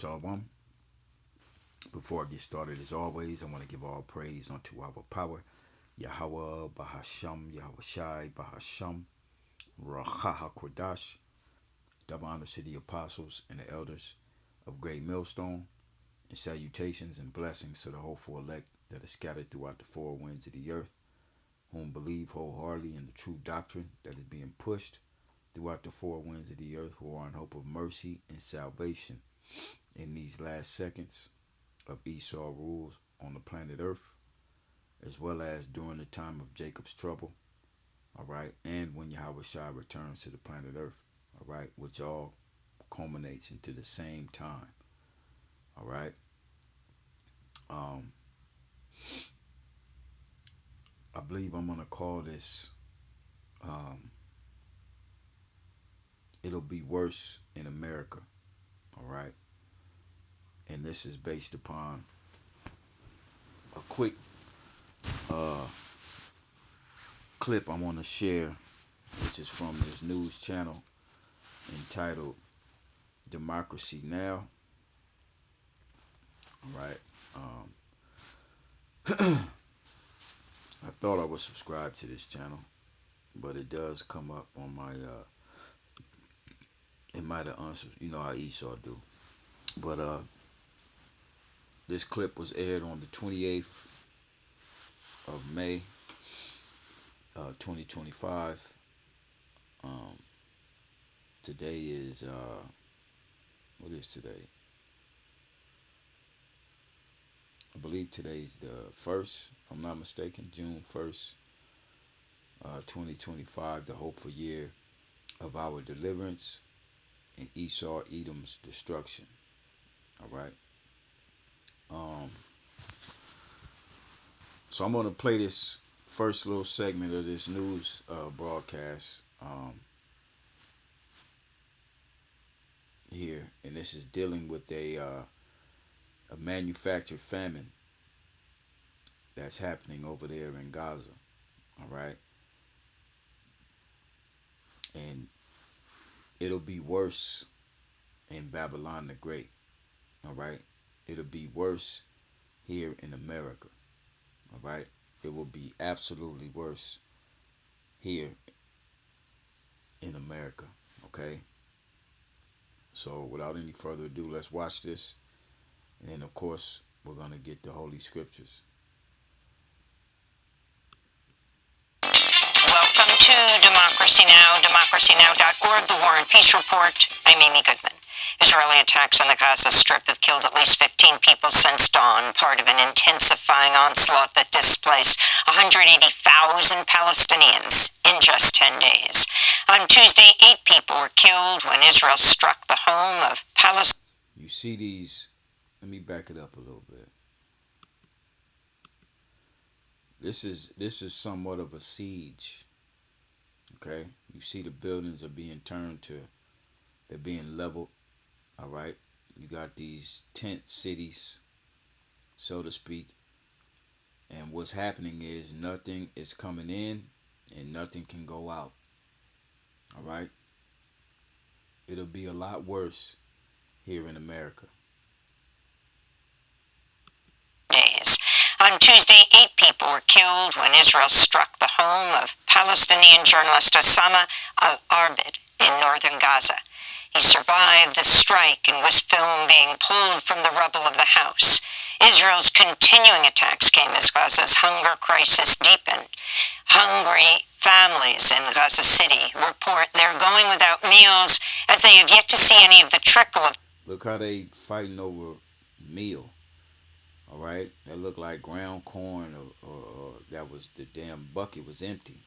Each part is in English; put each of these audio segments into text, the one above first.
Shalom. Before I get started, as always, I want to give all praise unto our power, Yahweh, Bahasham, Yahweh Shai, Bahasham, Rahaha Kodash. Double honor to the apostles and the elders of Great Millstone, and salutations and blessings to the hopeful elect that are scattered throughout the four winds of the earth, whom believe wholeheartedly in the true doctrine that is being pushed throughout the four winds of the earth, who are in hope of mercy and salvation in these last seconds of Esau rules on the planet Earth, as well as during the time of Jacob's trouble, all right, and when Yahweh Shai returns to the planet Earth, all right, which all culminates into the same time, all right. Um, I believe I'm gonna call this. Um, it'll be worse in America, all right, and this is based upon a quick uh, clip I want to share, which is from this news channel entitled Democracy Now. All right. I thought I was subscribed to this channel, but it does come up on my. It might have unsub. You know how Esau do. But this clip was aired on the 28th of May, 2025. Um, Today is what is today? I believe today's the first, if I'm not mistaken, June 1st, 2025, the hopeful year of our deliverance and Esau Edom's destruction. All right. Um, so I'm gonna play this first little segment of this news broadcast here, and this is dealing with a manufactured famine that's happening over there in Gaza. All right, and it'll be worse in Babylon the Great. All right, it'll be worse here in America. All right, it will be absolutely worse here in America. Okay, so without any further ado, let's watch this, and then of course we're gonna get the Holy Scriptures. Welcome to Democracy Now!, democracynow.org, the War and Peace Report. I'm Amy Goodman. Israeli attacks on the Gaza Strip have killed at least 15 people since dawn, part of an intensifying onslaught that displaced 180,000 Palestinians in just 10 days. On Tuesday, 8 people were killed when Israel struck the home of Palestine. You see these, let me back it up a little bit. This is somewhat of a siege. Okay? You see the buildings are being turned to, they're being leveled. All right? You got these tent cities, so to speak. And what's happening is nothing is coming in and nothing can go out. All right? It'll be a lot worse here in America. Days. On Tuesday, 8 people were killed when Israel struck the home of Palestinian journalist Osama al-Arbid in northern Gaza. He survived the strike and was filmed being pulled from the rubble of the house. Israel's continuing attacks came as Gaza's hunger crisis deepened. Hungry families in Gaza City report they're going without meals as they have yet to see any of the trickle of... Look how they fighting over meal. All right, that looked like ground corn, or that was the damn bucket was empty.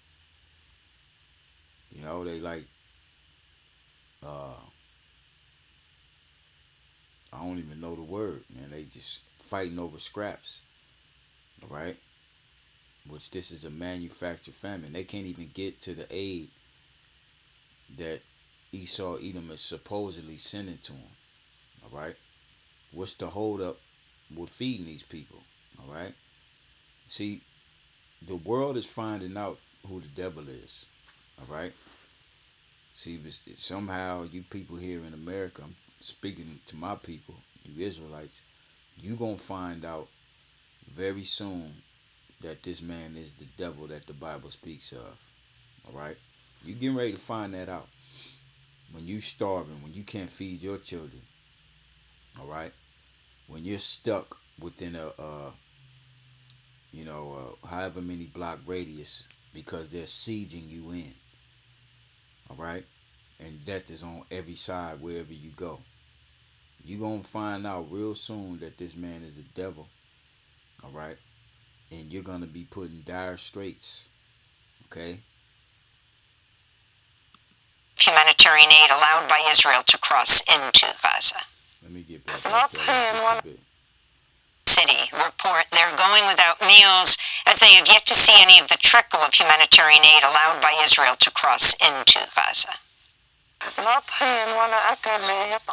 You know, they like, I don't even know the word, man. They just fighting over scraps. All right, which this is a manufactured famine. They can't even get to the aid that Esau Edom is supposedly sending to them. All right, what's the hold up with feeding these people? All right, see, the world is finding out who the devil is. All right, see, somehow you people here in America, I'm speaking to my people, you Israelites, you gonna find out very soon that this man is the devil that the Bible speaks of. All right, you getting ready to find that out when you starving, when you can't feed your children. All right, when you're stuck within however many block radius because they're sieging you in. All right, and death is on every side wherever you go. You gonna find out real soon that this man is the devil. All right, and you're gonna be put in dire straits. Okay. Humanitarian aid allowed by Israel to cross into Gaza. Let me get back up there a bit. City report they're going without meals as they have yet to see any of the trickle of humanitarian aid allowed by Israel to cross into Gaza.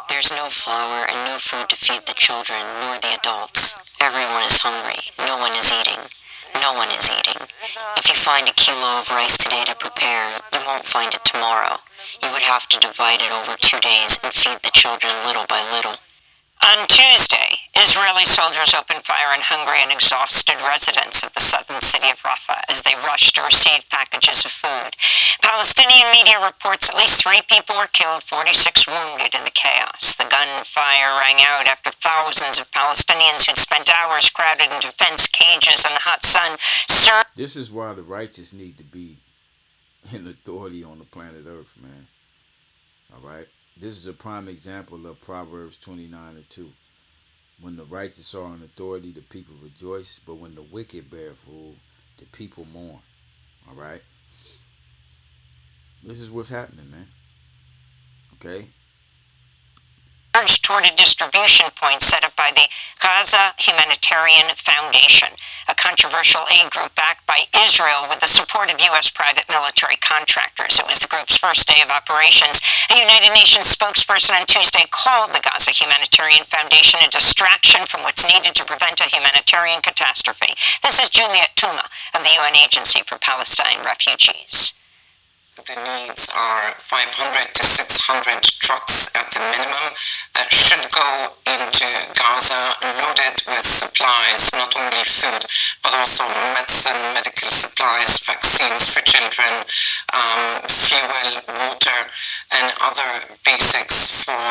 There's no flour and no food to feed the children nor the adults. Everyone is hungry. No one is eating. No one is eating. If you find a kilo of rice today to prepare, you won't find it tomorrow. You would have to divide it over 2 days and feed the children little by little. On Tuesday, Israeli soldiers opened fire on hungry and exhausted residents of the southern city of Rafah as they rushed to receive packages of food. Palestinian media reports at least 3 people were killed, 46 wounded in the chaos. The gunfire rang out after thousands of Palestinians who'd spent hours crowded into fence cages in the hot sun surged. This is why the righteous need to be in authority on the planet Earth, man. All right? This is a prime example of Proverbs 29:2. When the righteous are in authority, the people rejoice. But when the wicked bear rule, the people mourn. All right? This is what's happening, man. Okay? Toward a distribution point set up by the Gaza Humanitarian Foundation, a controversial aid group backed by Israel with the support of U.S. private military contractors. It was the group's first day of operations. A United Nations spokesperson on Tuesday called the Gaza Humanitarian Foundation a distraction from what's needed to prevent a humanitarian catastrophe. This is Juliet Touma of the UN Agency for Palestine Refugees. The needs are 500 to 600 trucks at the minimum that should go into Gaza loaded with supplies, not only food, but also medicine, medical supplies, vaccines for children, fuel, water, and other basics for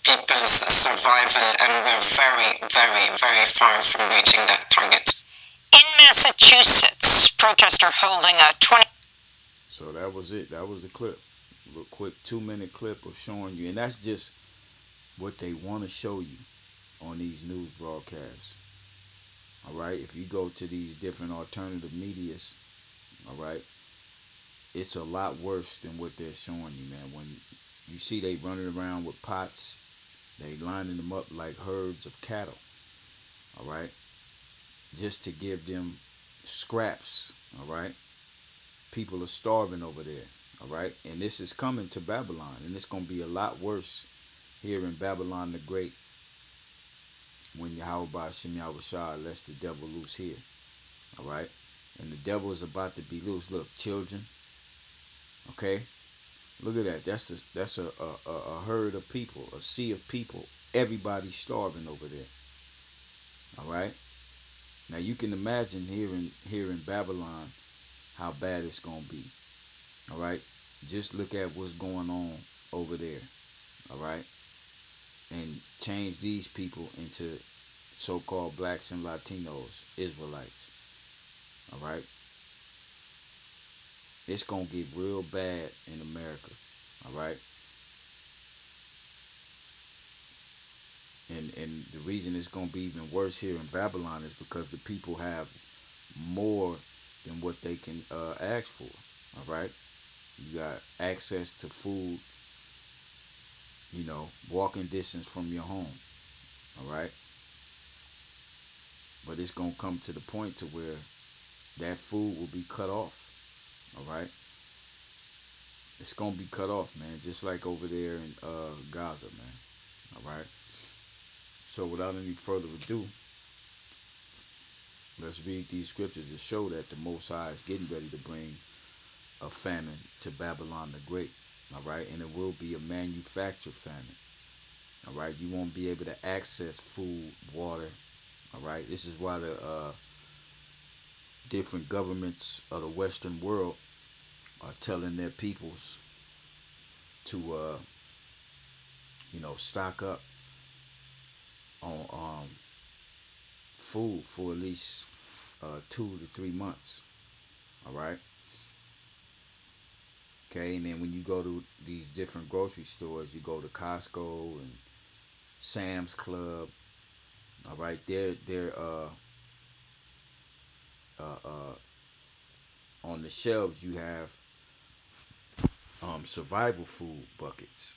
people's survival. And we're very, very, very far from reaching that target. In Massachusetts, protesters holding a 20... So that was it. That was the clip. A quick 2-minute clip of showing you. And that's just what they want to show you on these news broadcasts. All right? If you go to these different alternative medias, all right, it's a lot worse than what they're showing you, man. When you see they running around with pots, they lining them up like herds of cattle. All right? Just to give them scraps. All right? People are starving over there, all right? And this is coming to Babylon, and it's going to be a lot worse here in Babylon the Great when Yahweh Shem Yahushua lets the devil loose here, all right? And the devil is about to be loose. Look, children, okay? Look at that. That's a herd of people, a sea of people. Everybody's starving over there, all right? Now, you can imagine here in Babylon how bad it's going to be. All right? Just look at what's going on over there. All right? And change these people into so-called blacks and Latinos, Israelites. All right? It's going to get real bad in America. All right? And the reason it's going to be even worse here in Babylon is because the people have more than what they can ask for. All right, you got access to food, walking distance from your home. All right, but it's gonna come to the point to where that food will be cut off. All right, it's gonna be cut off, man, just like over there in Gaza, man. All right, so without any further ado, let's read these scriptures to show that the Most High is getting ready to bring a famine to Babylon the Great. All right, and it will be a manufactured famine. All right, you won't be able to access food, water. All right, this is why the different governments of the Western world are telling their peoples to, stock up on food for at least 2 to 3 months. All right. Okay, and then when you go to these different grocery stores, you go to Costco and Sam's Club. All right, they're uh, on the shelves. You have survival food buckets.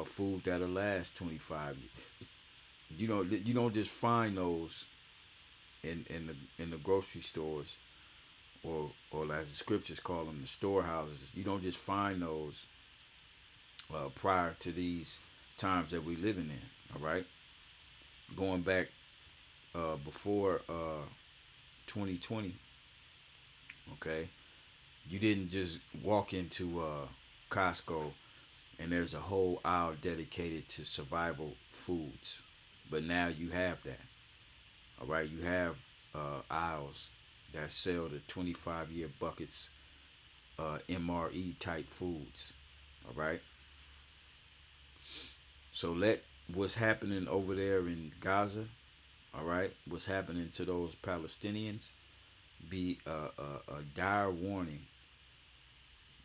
Food that'll last 25 years. You don't just find those in the grocery stores, or as the scriptures call them, the storehouses. You don't just find those prior to these times that we living in. All right, going back before 2020. Okay, you didn't just walk into Costco and there's a whole aisle dedicated to survival foods, but now you have that. All right, you have aisles that sell the 25-year buckets, MRE type foods. All right, so let what's happening over there in Gaza, all right, what's happening to those Palestinians, be a dire warning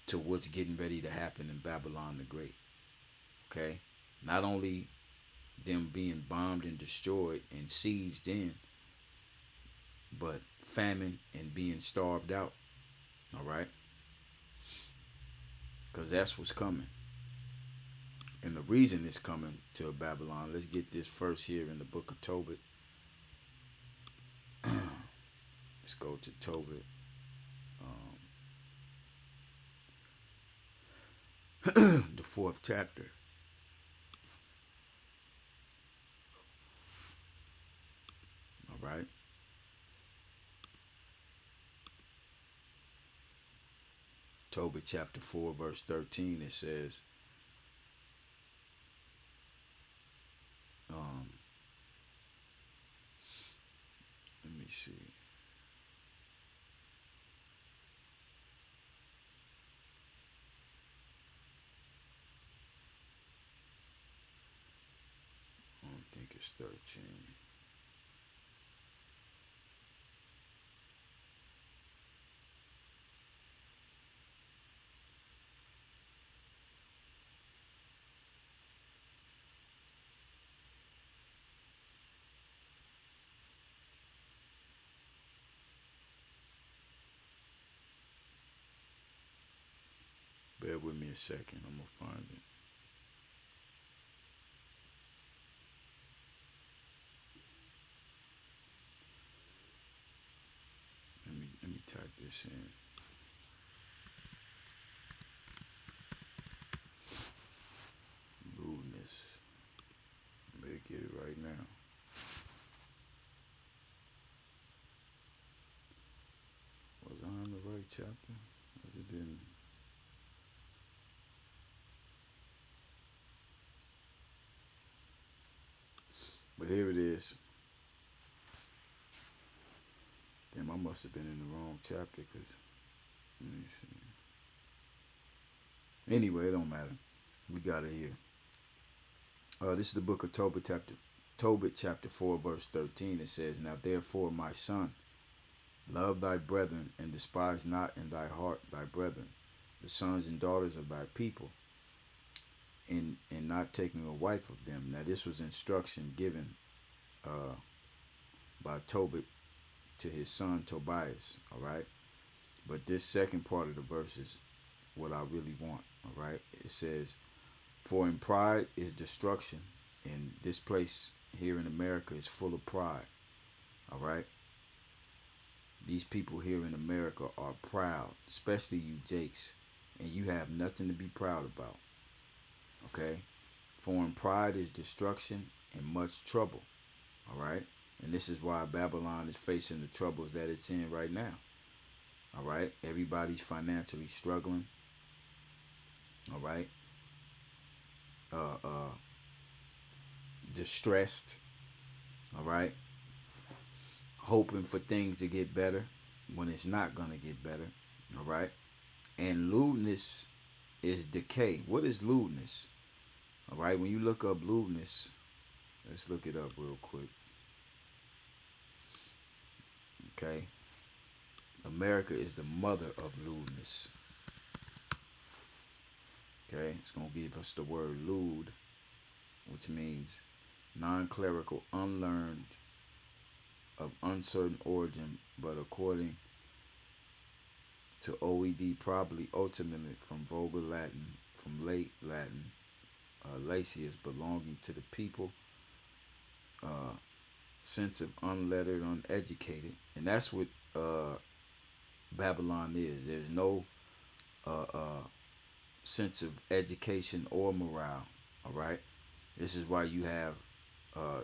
to what's getting ready to happen in Babylon the Great. Okay, not only them being bombed and destroyed and sieged in, but famine and being starved out. All right, because that's what's coming, and the reason it's coming to Babylon. Let's get this first here in the book of Tobit. Let's go to Tobit. The fourth chapter. All right. Tobit chapter 4, verse 13, it says, um, let me see. I don't think it's 13. Bear with me a second. I'm going to find it. Let me type this in. Lewdness. Better get it right now. Was I on the right chapter? Was it didn't? But here it is. Damn, I must have been in the wrong chapter because, let me see. Anyway, it don't matter. We got it here. This is the book of Tobit chapter 4, verse 13. It says, "Now therefore, my son, love thy brethren, and despise not in thy heart thy brethren, the sons and daughters of thy people, in not taking a wife of them." Now this was instruction given by Tobit to his son Tobias. All right, but this second part of the verse is what I really want. All right, it says, "For in pride is destruction," and this place here in America is full of pride. All right, these people here in America are proud, especially you Jakes, and you have nothing to be proud about. Okay, for in pride is destruction and much trouble. All right, and this is why Babylon is facing the troubles that it's in right now. All right, everybody's financially struggling. All right, uh, uh, distressed, all right, hoping for things to get better when it's not going to get better, all right. And lewdness is decay. What is lewdness? All right, when you look up lewdness, let's look it up real quick. Okay, America is the mother of lewdness. Okay, it's going to give us the word lewd, which means non-clerical, unlearned, of uncertain origin, but according to OED, probably ultimately from Vulgar Latin, from late Latin, Lacius, belonging to the people, sense of unlettered, uneducated, and that's what Babylon is. There's no sense of education or morale. All right, this is why you have.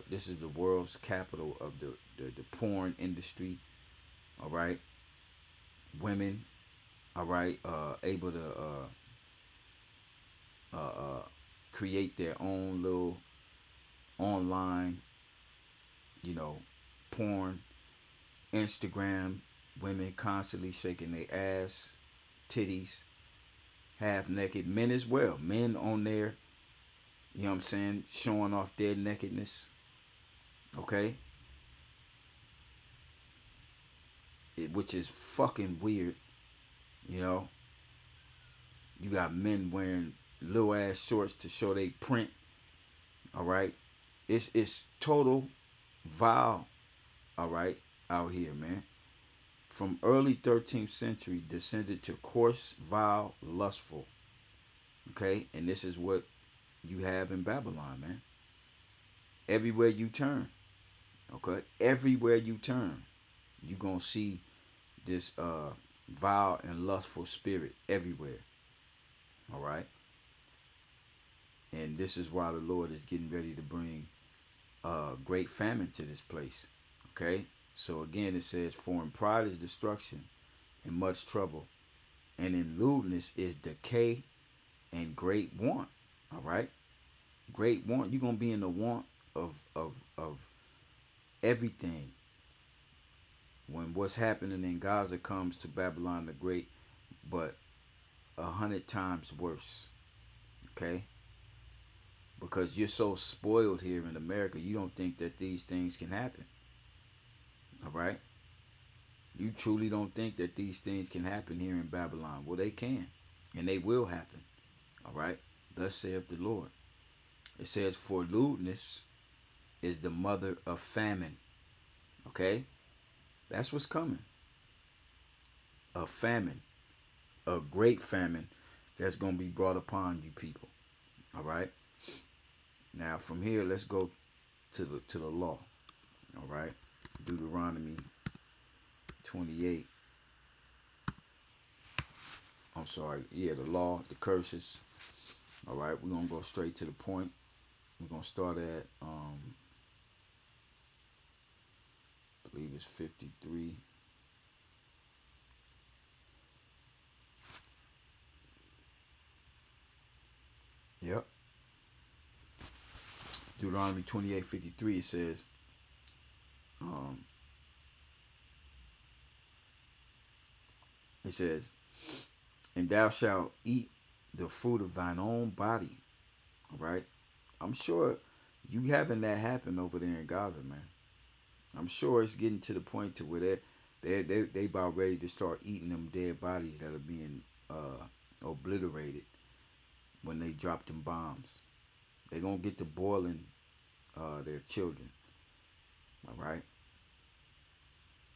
This is the world's capital of the porn industry. All right, women. All right, able to create their own little online, you know, porn, Instagram. Women constantly shaking their ass, titties, half naked. Men as well. Men on there, you know what I'm saying, showing off their nakedness. Okay? Which is fucking weird. You know? You got men wearing little ass shorts to show they print. Alright? It's total vile, alright, out here, man. From early 13th century descended to coarse, vile, lustful. Okay? And this is what you have in Babylon, man. Everywhere you turn. Okay? Everywhere you turn, you're going to see this vile and lustful spirit everywhere. All right? And this is why the Lord is getting ready to bring great famine to this place. Okay? So again, it says, for in pride is destruction and much trouble, and in lewdness is decay and great want. All right? Great want. You're going to be in the want of everything. When what's happening in Gaza comes to Babylon the Great, but 100 times worse. Okay? Because you're so spoiled here in America, you don't think that these things can happen. All right? You truly don't think that these things can happen here in Babylon. Well, they can. And they will happen. All right? Thus saith the Lord. It says, for lewdness is the mother of famine. Okay? That's what's coming. A famine. A great famine that's going to be brought upon you people. All right? Now, from here, let's go to the law. All right? Deuteronomy 28. I'm sorry. Yeah, the law, the curses. All right? We're going to go straight to the point. We're going to start at, I believe it's 53. Yep. Deuteronomy 28:53, it says, and thou shalt eat the fruit of thine own body. All right? I'm sure you having that happen over there in Gaza, man. I'm sure it's getting to the point to where they about ready to start eating them dead bodies that are being obliterated when they drop them bombs. They're going to get to boiling their children. All right?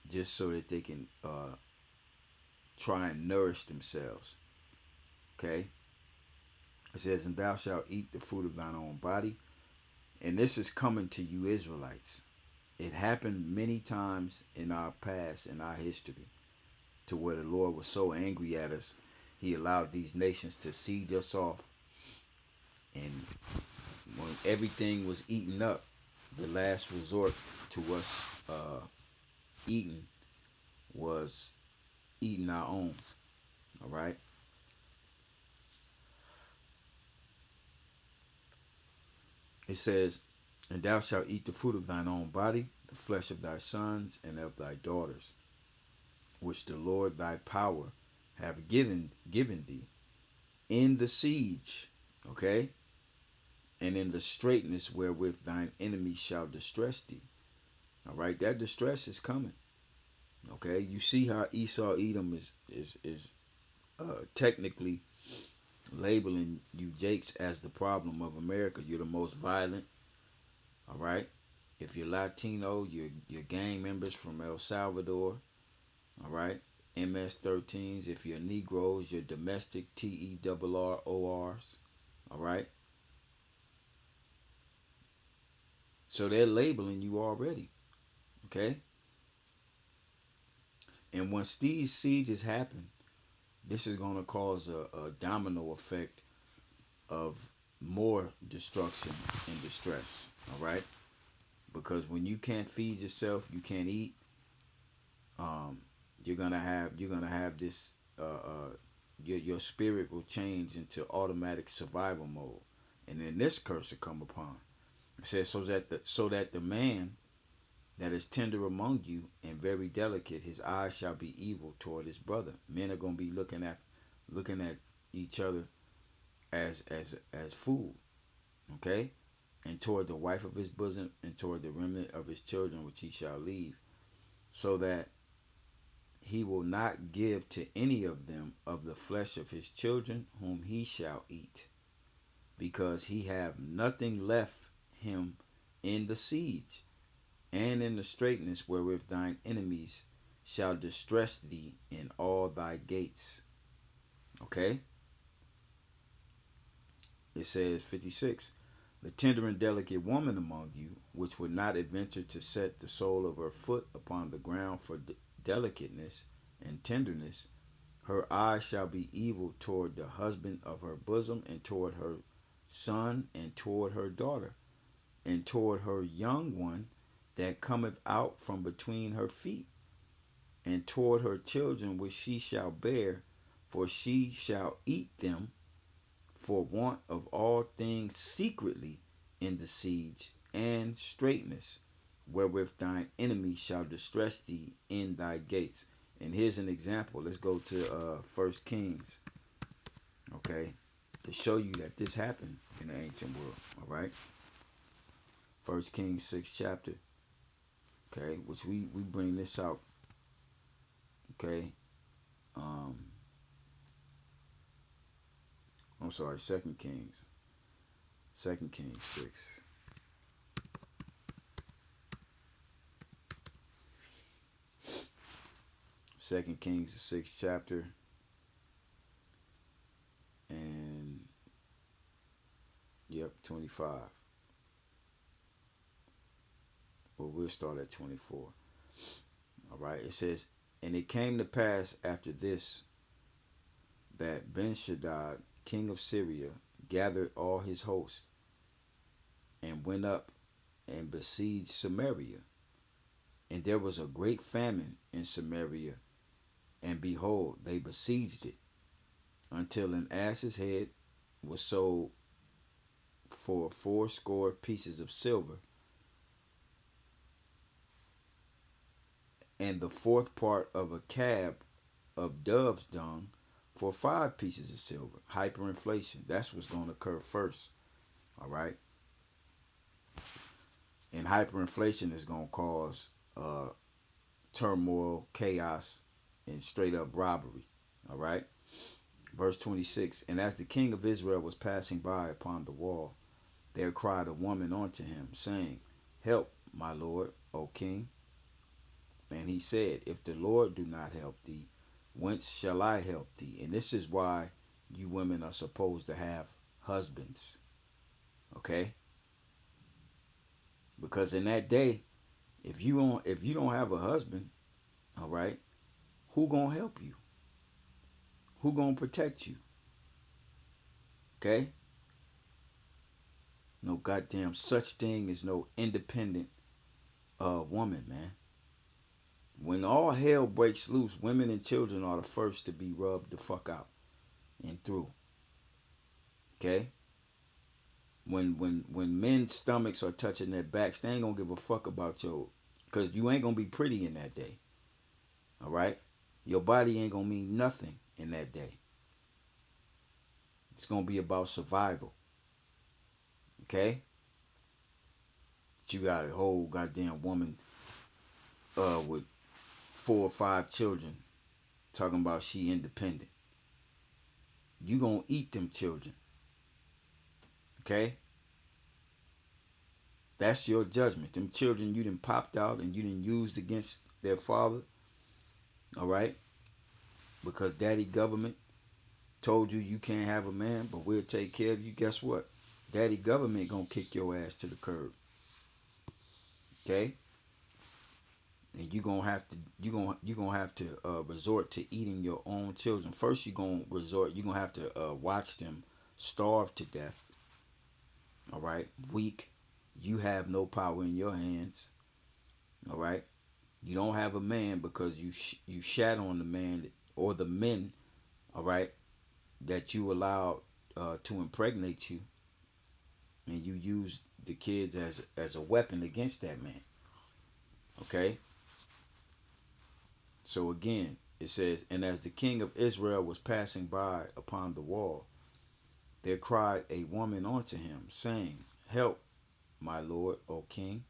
Just so that they can try and nourish themselves. Okay? It says, and thou shalt eat the fruit of thine own body. And this is coming to you Israelites. It happened many times in our past, in our history, to where the Lord was so angry at us, he allowed these nations to siege us off. And when everything was eaten up, the last resort to us eating was eating our own. All right? It says, And thou shalt eat the fruit of thine own body, the flesh of thy sons and of thy daughters, which the Lord thy power have given thee in the siege, okay, and in the straitness wherewith thine enemies shall distress thee. All right, that distress is coming. Okay, you see how Esau Edom is technically labeling you Jakes as the problem of America. You're the most violent. All right, if you're Latino, you're gang members from El Salvador. All right, MS-13s. If you're Negroes, you're domestic TERRORs. All right, so they're labeling you already. Okay, and once these sieges happen, this is going to cause a domino effect of more destruction and distress. All right, because when you can't feed yourself, you can't eat. Um, you're gonna have this. Your spirit will change into automatic survival mode, and then this curse will come upon. It says so that the man that is tender among you and very delicate, his eyes shall be evil toward his brother. Men are gonna be looking at each other as food, okay, and toward the wife of his bosom and toward the remnant of his children which he shall leave, so that he will not give to any of them of the flesh of his children whom he shall eat, because he have nothing left him in the siege, and in the straitness wherewith thine enemies shall distress thee in all thy gates. Okay? It says 56, the tender and delicate woman among you, which would not adventure to set the sole of her foot upon the ground for delicateness and tenderness, her eye shall be evil toward the husband of her bosom, and toward her son, and toward her daughter, and toward her young one that cometh out from between her feet, and toward her children which she shall bear, for she shall eat them for want of all things secretly in the siege and straitness, wherewith thine enemy shall distress thee in thy gates. And here's an example. Let's go to 1 Kings, okay, to show you that this happened in the ancient world. All right, 1 Kings 6 chapter, okay, which we bring this out, okay. I'm sorry, 2 Kings 6. 2 Kings the 6th chapter, and 25. Well, we'll start at 24. All right, it says, and it came to pass after this that Ben-Hadad, king of Syria, gathered all his host and went up and besieged Samaria. And there was a great famine in Samaria, and behold, they besieged it, until an ass's head was sold for 80 pieces of silver, and the fourth part of a cab of dove's dung for 5 pieces of silver. Hyperinflation. That's what's going to occur first. All right. And hyperinflation is going to cause turmoil, chaos, and straight up robbery. All right. Verse 26. And as the king of Israel was passing by upon the wall, there cried a woman unto him, saying, help, my lord, O king. And he said, if the Lord do not help thee, whence shall I help thee? And this is why you women are supposed to have husbands. Okay? Because in that day, if you don't have a husband, all right, who gonna help you? Who gonna protect you? Okay? No goddamn such thing as no independent woman, man. When all hell breaks loose, women and children are the first to be rubbed the fuck out and through. Okay? When men's stomachs are touching their backs, they ain't gonna give a fuck about your, cause you ain't gonna be pretty in that day. All right, your body ain't gonna mean nothing in that day. It's gonna be about survival. Okay, but you got a whole goddamn woman with 4 or 5 children talking about she independent. You gonna eat them children. Okay, that's your judgment. Them children you done popped out and you done used against their father. All right, because daddy government told you you can't have a man, but we'll take care of you. Guess what? Daddy government gonna kick your ass to the curb. Okay, and you gonna have to resort to eating your own children. First, you're gonna have to watch them starve to death. All right, weak. You have no power in your hands. All right, you don't have a man because you shat on the man or the men. All right, that you allowed to impregnate you, and you use the kids as a weapon against that man. Okay, so again, it says, and as the king of Israel was passing by upon the wall, there cried a woman unto him, saying, Help, my lord, O king.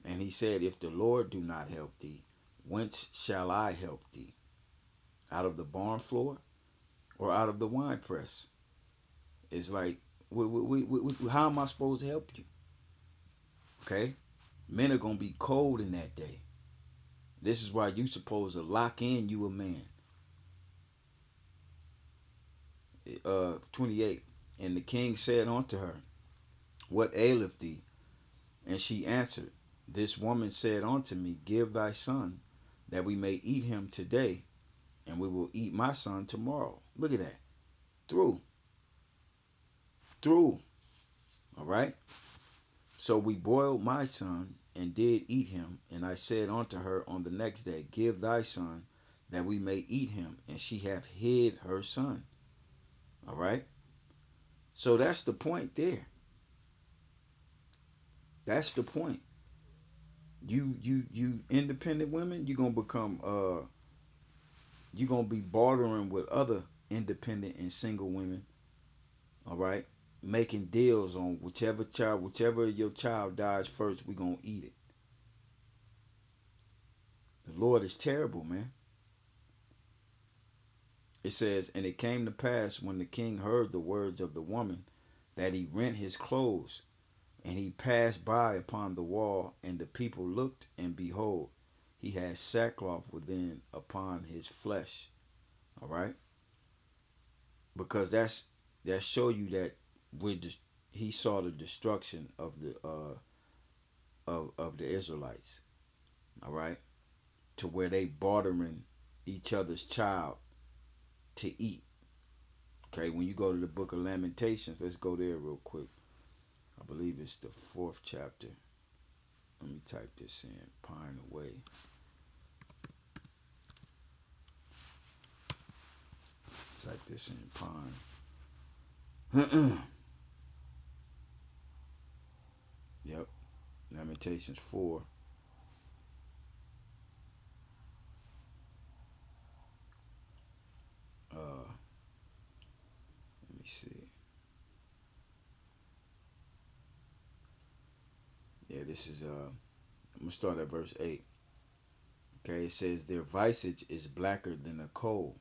And he said, If the Lord do not help thee, whence shall I help thee? Out of the barn floor or out of the winepress? It's like, how am I supposed to help you? Okay? Men are going to be cold in that day. This is why you supposed to lock in you a man. 28. And the king said unto her, What aileth thee? And she answered, This woman said unto me, Give thy son, that we may eat him today, and we will eat my son tomorrow. Look at that. Through. All right? So we boiled my son, and did eat him. And I said unto her on the next day, Give thy son, that we may eat him. And she hath hid her son. All right? So that's the point there. That's the point. You independent women, you're gonna become you're gonna be bartering with other independent and single women. All right, making deals on whichever your child dies first, we're gonna eat it. The Lord is terrible, man. It says, and it came to pass when the king heard the words of the woman, that he rent his clothes, and he passed by upon the wall, and the people looked, and behold, he had sackcloth within upon his flesh. All right, because that show you that he saw the destruction of the Israelites. All right, to where they bartering each other's child to eat. Okay, when you go to the book of Lamentations, let's go there real quick. I believe it's the 4th chapter. Let me type this in. Pine away. Type this in. Pine. Yep. Lamentations 4. Let me see. Yeah, this is I'm gonna start at verse 8. Okay, it says, Their visage is blacker than a coal.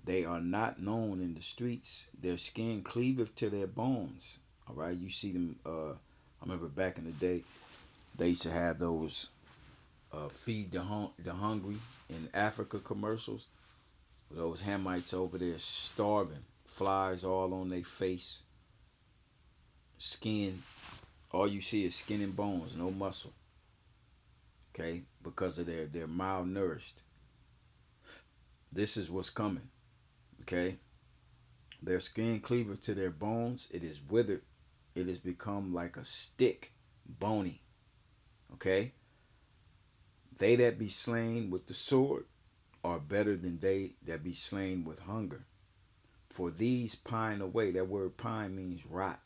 They are not known in the streets. Their skin cleaveth to their bones. All right, you see them. I remember back in the day, they used to have those feed the hungry in Africa commercials. Those Hamites over there starving, flies all on their face, skin. All you see is skin and bones, no muscle. Okay, because of they're malnourished. This is what's coming. Okay, their skin cleaveth to their bones. It is withered. It has become like a stick, bony. Okay, they that be slain with the sword are better than they that be slain with hunger. For these pine away. That word pine means rot.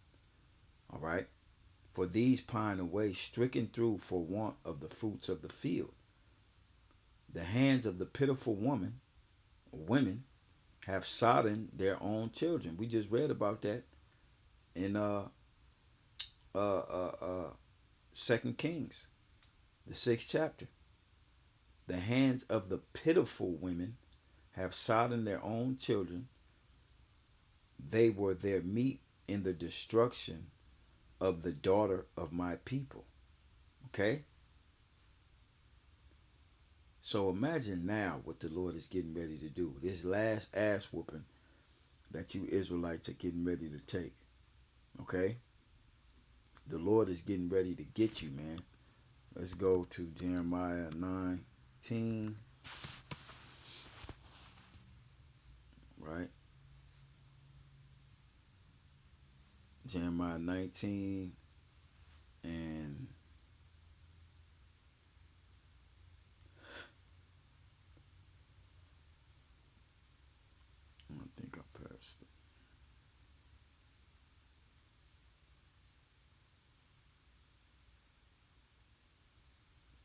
All right. For these pine away, stricken through for want of the fruits of the field. The hands of the pitiful women, have sodden their own children. We just read about that in uh, uh, uh, 2 Kings, the 6th chapter. The hands of the pitiful women have sodden their own children. They were their meat in the destruction of the daughter of my people. Okay? So imagine now what the Lord is getting ready to do. This last ass whooping that you Israelites are getting ready to take. Okay? The Lord is getting ready to get you, man. Let's go to Jeremiah 19. Right? Jeremiah 19 and I think I passed it.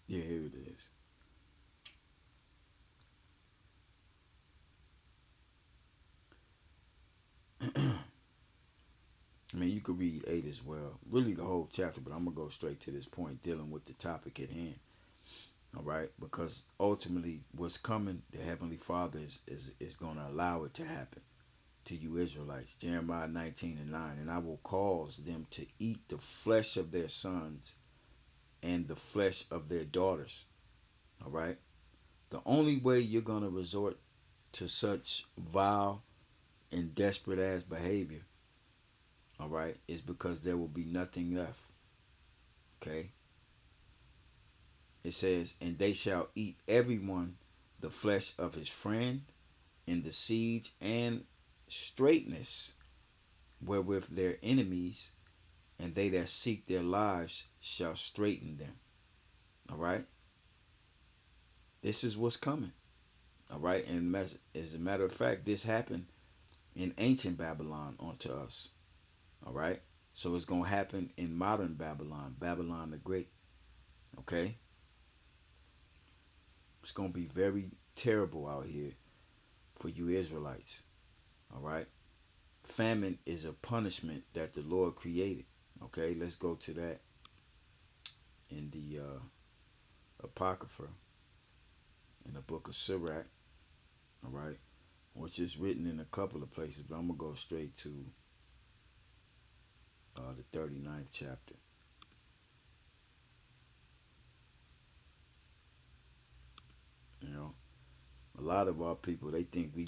Yeah, here it is. I mean, you could read 8 as well. Really the whole chapter, but I'm going to go straight to this point dealing with the topic at hand. All right? Because ultimately, what's coming, the Heavenly Father is going to allow it to happen to you Israelites. Jeremiah 19 and 9. And I will cause them to eat the flesh of their sons and the flesh of their daughters. All right? The only way you're going to resort to such vile and desperate ass behavior, all right, is because there will be nothing left. Okay? It says, and they shall eat everyone the flesh of his friend in the siege and straightness wherewith their enemies and they that seek their lives shall straighten them. All right? This is what's coming. All right? And as a matter of fact, this happened in ancient Babylon unto us. All right? So it's going to happen in modern Babylon, Babylon the Great. Okay? It's going to be very terrible out here for you Israelites. All right? Famine is a punishment that the Lord created. Okay? Let's go to that in the Apocrypha, in the book of Sirach. All right? Which is written in a couple of places, but I'm going to go straight to the 39th chapter. You know, a lot of our people, they think we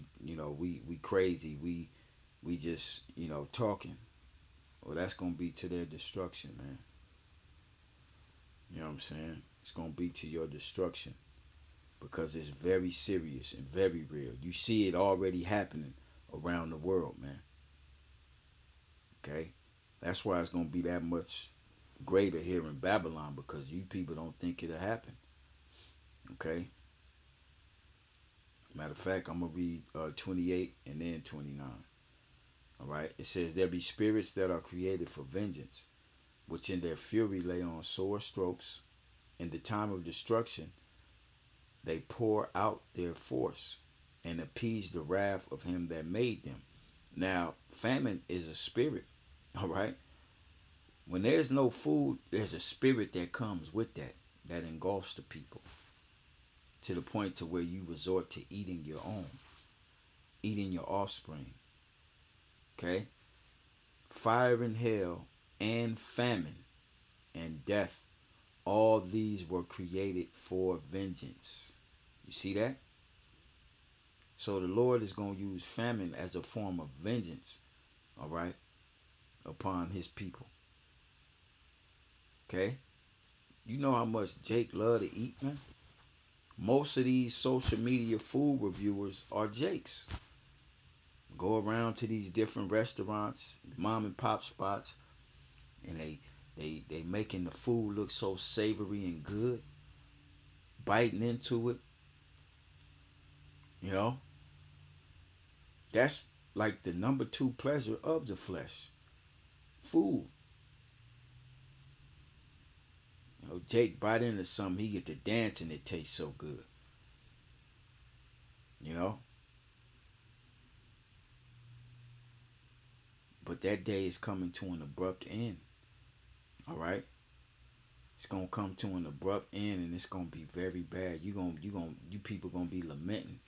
crazy. We just, talking. Well, that's going to be to their destruction, man. You know what I'm saying? It's going to be to your destruction because it's very serious and very real. You see it already happening around the world, man. Okay? That's why it's going to be that much greater here in Babylon because you people don't think it'll happen. Okay? Matter of fact, I'm going to read 28 and then 29. All right? It says, there be spirits that are created for vengeance, which in their fury lay on sore strokes. In the time of destruction, they pour out their force and appease the wrath of him that made them. Now, famine is a spirit. All right? When there's no food, there's a spirit that comes with that engulfs the people to the point to where you resort to eating your own, eating your offspring. Okay? Fire and hell and famine and death, all these were created for vengeance. You see that? So the Lord is going to use famine as a form of vengeance, all right, upon his people. Okay? You know how much Jake love to eat, man? Most of these social media food reviewers are Jakes. Go around to these different restaurants, mom and pop spots, and they making the food look so savory and good, biting into it. You know? That's like the number 2 pleasure of the flesh. Food. You know, Jake bite into something, he get to dance and it tastes so good. You know? But that day is coming to an abrupt end. Alright? It's gonna come to an abrupt end and it's gonna be very bad. You people gonna be lamenting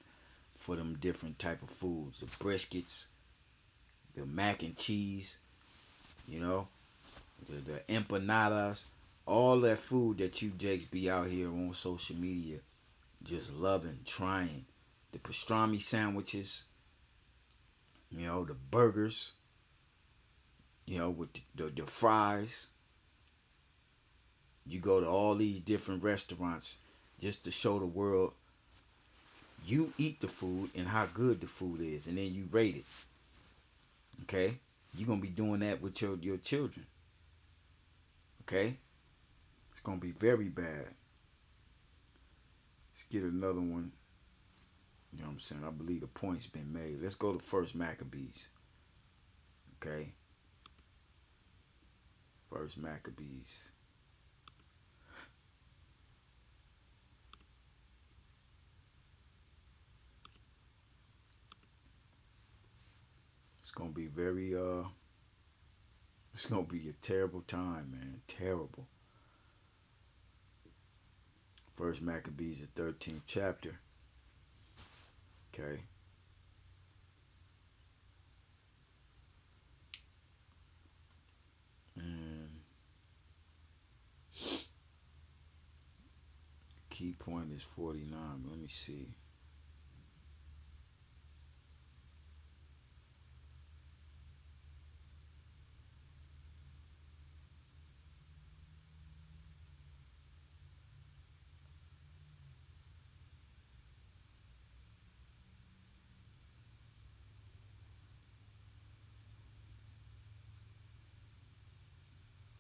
for them different type of foods. The briskets, the mac and cheese, you know, the empanadas, all that food that you jakes be out here on social media just loving, trying. The pastrami sandwiches, you know, the burgers, you know, with the fries. You go to all these different restaurants just to show the world you eat the food and how good the food is, and then you rate it. Okay? You're going to be doing that with your children. Okay? It's going to be very bad. Let's get another one. You know what I'm saying? I believe the point's been made. Let's go to First Maccabees. Okay? First Maccabees. It's gonna be very it's gonna be a terrible time, man. Terrible. First Maccabees, the 13th chapter. Okay. And key point is 49. Let me see.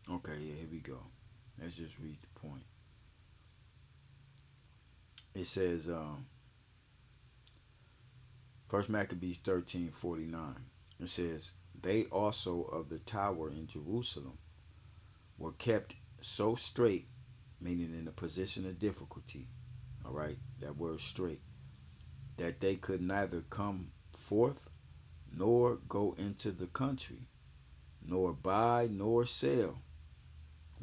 Okay, yeah, here we go. Let's just read the point. It says, First Maccabees 13:49. It says, they also of the tower in Jerusalem were kept so straight, meaning in a position of difficulty. All right, that word straight, that they could neither come forth nor go into the country, nor buy nor sell.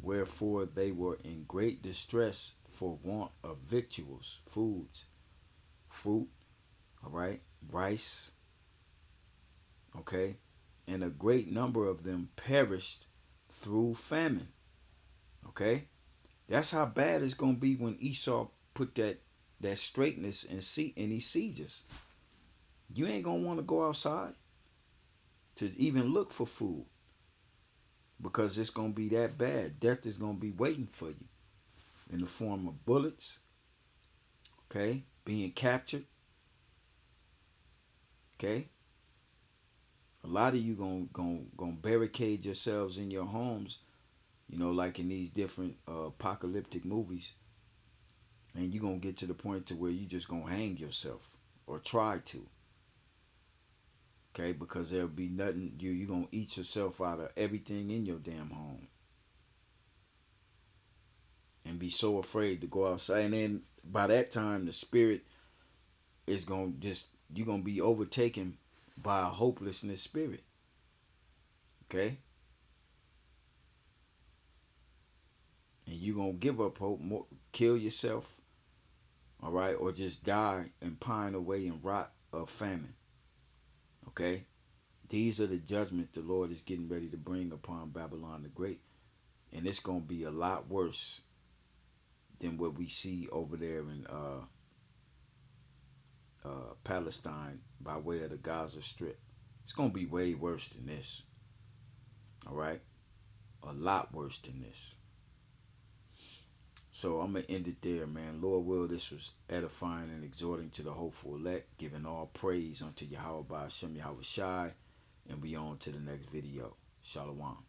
Wherefore they were in great distress for want of victuals, foods, fruit, all right, rice, okay, and a great number of them perished through famine, okay. That's how bad it's gonna be when Esau put that straightness in these sieges. You ain't gonna want to go outside to even look for food because it's gonna be that bad. Death is gonna be waiting for you in the form of bullets, okay, being captured, okay. A lot of you gonna barricade yourselves in your homes, you know, like in these different apocalyptic movies, and you gonna get to the point to where you just gonna hang yourself or try to, okay, because there'll be nothing. You gonna eat yourself out of everything in your damn home, and be so afraid to go outside. And then by that time, the spirit is gonna just you're gonna be overtaken by a hopelessness spirit. Okay? And you're gonna give up hope, kill yourself, all right, or just die and pine away and rot of famine. Okay? These are the judgments the Lord is getting ready to bring upon Babylon the Great. And it's gonna be a lot worse than what we see over there in Palestine by way of the Gaza Strip. It's gonna be way worse than this. All right, a lot worse than this. So I'm gonna end it there, man. Lord will, this was edifying and exhorting to the hopeful elect, giving all praise unto Yahweh by Hashem Yahweh Shai, and we on to the next video. Shalom.